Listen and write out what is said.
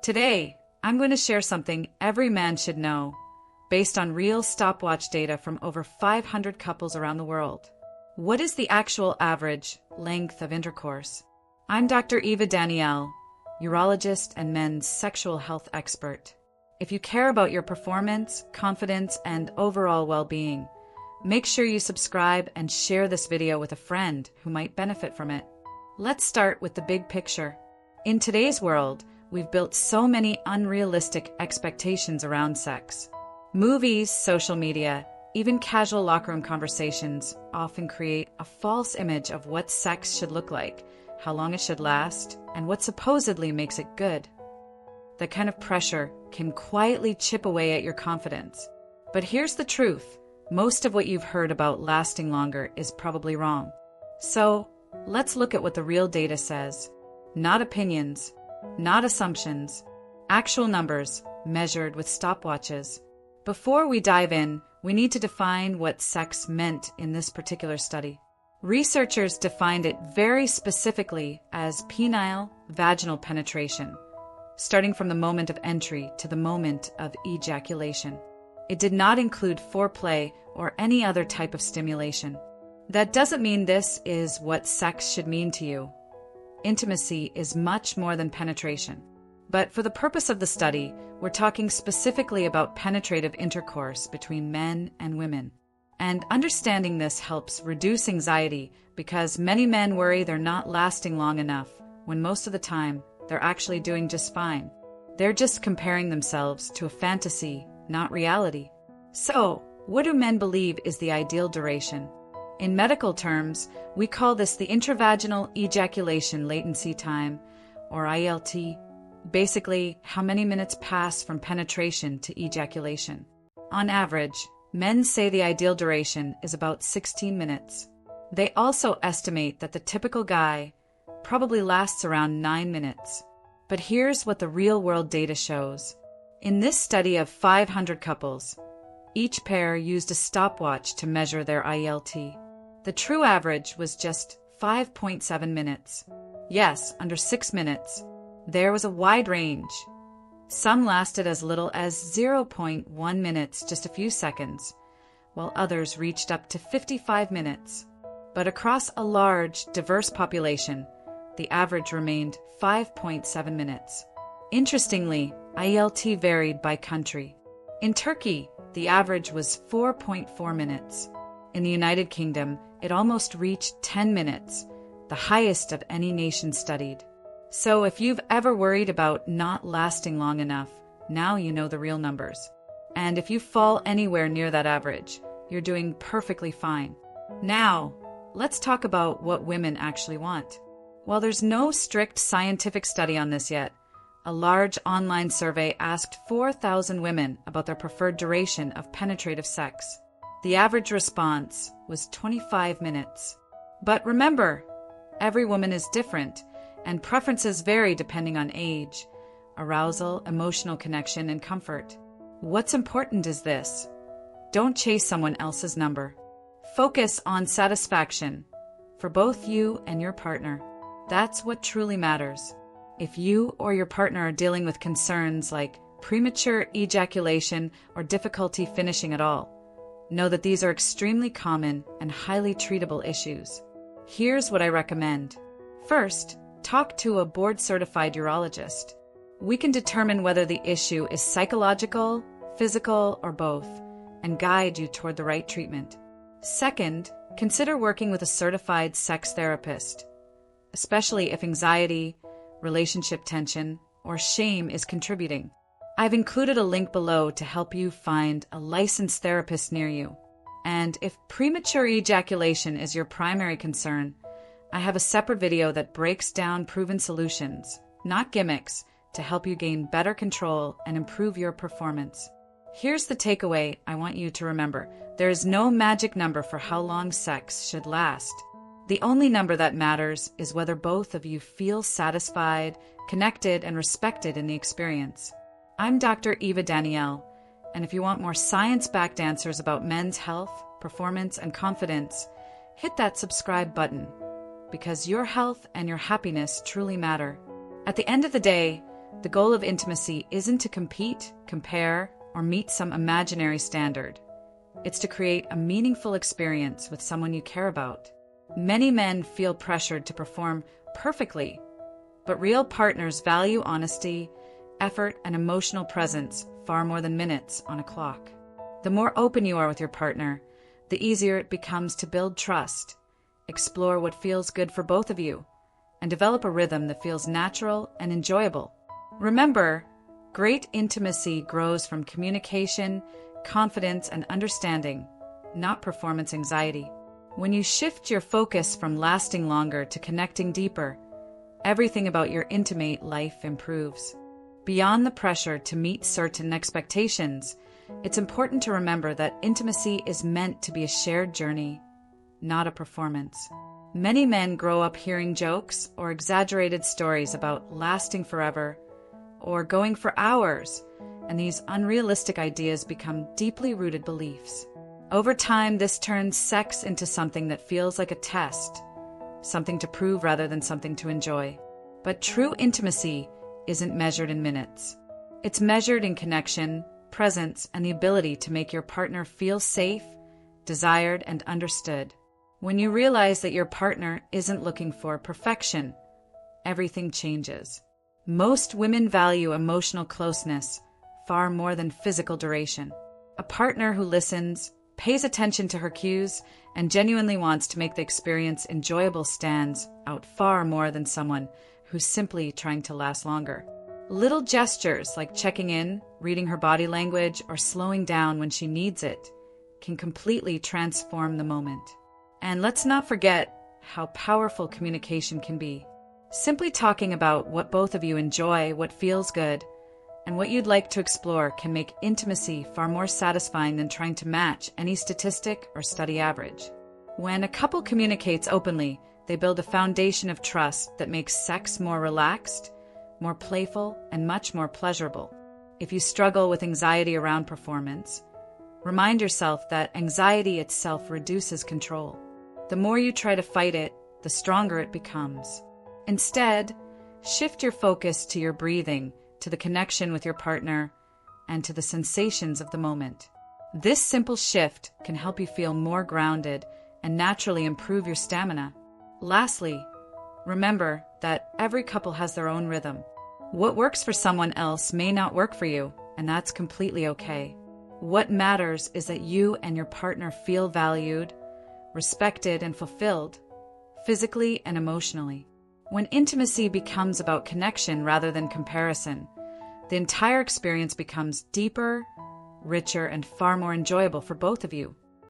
Today, I'm going to share something every man should know, based on real stopwatch data from over 500 couples around the world. What is the actual average length of intercourse? I'm Dr. Eva Danial, urologist and men's sexual health expert. If you care about your performance, confidence, and overall well-being, make sure you subscribe and share this video with a friend who might benefit from it. Let's start with the big picture. In today's world, we've built so many unrealistic expectations around sex. Movies, social media, even casual locker room conversations often create a false image of what sex should look like, how long it should last, and what supposedly makes it good. That kind of pressure can quietly chip away at your confidence. But here's the truth. Most of what you've heard about lasting longer is probably wrong. So, let's look at what the real data says. Not opinions, not assumptions, actual numbers measured with stopwatches. Before we dive in, we need to define what sex meant in this particular study. Researchers defined it very specifically as penile vaginal penetration, starting from the moment of entry to the moment of ejaculation. It did not include foreplay or any other type of stimulation. That doesn't mean this is what sex should mean to you. Intimacy is much more than penetration. But for the purpose of the study, we're talking specifically about penetrative intercourse between men and women. And understanding this helps reduce anxiety because many men worry they're not lasting long enough, when most of the time, they're actually doing just fine. They're just comparing themselves to a fantasy, not reality. So, what do men believe is the ideal duration? In medical terms, we call this the intravaginal ejaculation latency time, or ILT. Basically, how many minutes pass from penetration to ejaculation. On average, men say the ideal duration is about 16 minutes. They also estimate that the typical guy probably lasts around 9 minutes. But here's what the real-world data shows. In this study of 500 couples, each pair used a stopwatch to measure their ILT. The true average was just 5.7 minutes. Yes, under 6 minutes. There was a wide range. Some lasted as little as 0.1 minutes, just a few seconds, while others reached up to 55 minutes. But across a large, diverse population, the average remained 5.7 minutes. Interestingly, ILT varied by country. In Turkey, the average was 4.4 minutes. In the United Kingdom, it almost reached 10 minutes, the highest of any nation studied. So if you've ever worried about not lasting long enough, now you know the real numbers. And if you fall anywhere near that average, you're doing perfectly fine. Now, let's talk about what women actually want. While there's no strict scientific study on this yet, a large online survey asked 4,000 women about their preferred duration of penetrative sex. The average response was 25 minutes. But remember, every woman is different, and preferences vary depending on age, arousal, emotional connection, and comfort. What's important is this: don't chase someone else's number. Focus on satisfaction for both you and your partner. That's what truly matters. If you or your partner are dealing with concerns like premature ejaculation or difficulty finishing at all, know that these are extremely common and highly treatable issues. Here's what I recommend. First, talk to a board-certified urologist. We can determine whether the issue is psychological, physical, or both, and guide you toward the right treatment. Second, consider working with a certified sex therapist, especially if anxiety, relationship tension, or shame is contributing. I've included a link below to help you find a licensed therapist near you. And if premature ejaculation is your primary concern, I have a separate video that breaks down proven solutions, not gimmicks, to help you gain better control and improve your performance. Here's the takeaway I want you to remember. There is no magic number for how long sex should last. The only number that matters is whether both of you feel satisfied, connected, and respected in the experience. I'm Dr. Eva Danial, and if you want more science-backed answers about men's health, performance, and confidence, hit that subscribe button, because your health and your happiness truly matter. At the end of the day, The goal of intimacy isn't to compete, compare, or meet some imaginary standard. It's to create a meaningful experience with someone you care about. Many men feel pressured to perform perfectly, but real partners value honesty, effort, and emotional presence far more than minutes on a clock. The more open you are with your partner, the easier it becomes to build trust, explore what feels good for both of you, and develop a rhythm that feels natural and enjoyable. Remember, great intimacy grows from communication, confidence, and understanding, not performance anxiety. When you shift your focus from lasting longer to connecting deeper, everything about your intimate life improves. Beyond the pressure to meet certain expectations, it's important to remember that intimacy is meant to be a shared journey, not a performance. Many men grow up hearing jokes or exaggerated stories about lasting forever or going for hours, and these unrealistic ideas become deeply rooted beliefs. Over time, this turns sex into something that feels like a test, something to prove rather than something to enjoy. But true intimacy isn't measured in minutes. It's measured in connection, presence, and the ability to make your partner feel safe, desired, and understood. When you realize that your partner isn't looking for perfection, everything changes. Most women value emotional closeness far more than physical duration. A partner who listens, pays attention to her cues, and genuinely wants to make the experience enjoyable stands out far more than someone who's simply trying to last longer. Little gestures like checking in, reading her body language, or slowing down when she needs it can completely transform the moment. And let's not forget how powerful communication can be. Simply talking about what both of you enjoy, what feels good, and what you'd like to explore can make intimacy far more satisfying than trying to match any statistic or study average. When a couple communicates openly, they build a foundation of trust that makes sex more relaxed, more playful, and much more pleasurable. If you struggle with anxiety around performance, remind yourself that anxiety itself reduces control. The more you try to fight it, the stronger it becomes. Instead, shift your focus to your breathing, to the connection with your partner, and to the sensations of the moment. This simple shift can help you feel more grounded and naturally improve your stamina. Lastly, remember that every couple has their own rhythm. What works for someone else may not work for you, and that's completely okay. What matters is that you and your partner feel valued, respected, and fulfilled, physically and emotionally. When intimacy becomes about connection rather than comparison, the entire experience becomes deeper, richer, and far more enjoyable for both of you.